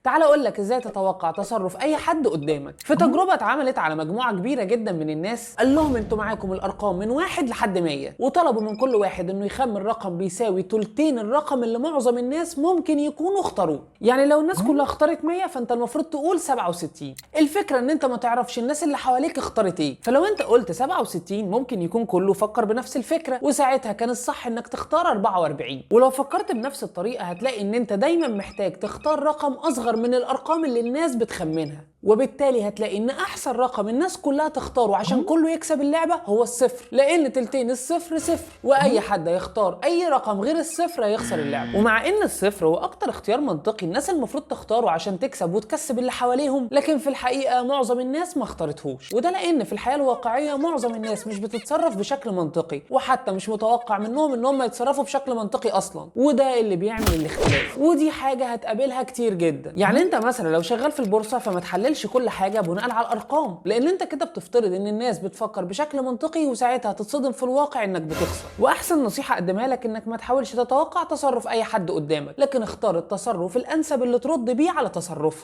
تعال اقول لك ازاي تتوقع تصرف اي حد قدامك. في تجربه اتعملت على مجموعه كبيره جدا من الناس، قال لهم انتوا معاكم الارقام من 1 لحد 100، وطلبوا من كل واحد انه يخمن رقم بيساوي تلتين الرقم اللي معظم الناس ممكن يكونوا اختاروه. يعني لو الناس كلها اختارت 100 فانت المفروض تقول 67. الفكره ان انت ما تعرفش الناس اللي حواليك اختارت ايه، فلو انت قلت 67 ممكن يكون كله فكر بنفس الفكره، وساعتها كان الصح انك تختار 44. ولو فكرت بنفس الطريقه هتلاقي ان انت دايما محتاج تختار رقم اصغر من الارقام اللي الناس بتخمنها، وبالتالي هتلاقي ان احسن رقم الناس كلها تختاره عشان كله يكسب اللعبه هو الصفر، لان تلتين الصفر صفر، واي حد هيختار اي رقم غير الصفر هيخسر اللعبه. ومع ان الصفر هو اكتر اختيار منطقي الناس المفروض تختاره عشان تكسب وتكسب اللي حواليهم، لكن في الحقيقه معظم الناس ما اختارتهوش، وده لان في الحياه الواقعيه معظم الناس مش بتتصرف بشكل منطقي، وحتى مش متوقع منهم ان هم يتصرفوا بشكل منطقي اصلا، وده اللي بيعمل الاختلاف. ودي حاجه هتقابلها كتير جدا. يعني انت مثلا لو شغال في البورصه فما تحللش كل حاجه بناء على الارقام، لان انت كده بتفترض ان الناس بتفكر بشكل منطقي، وساعتها هتتصدم في الواقع انك بتخسر. واحسن نصيحه اقدمها لك انك ما تحاولش تتوقع تصرف اي حد قدامك، لكن اختار التصرف الانسب اللي ترد بيه على تصرفه.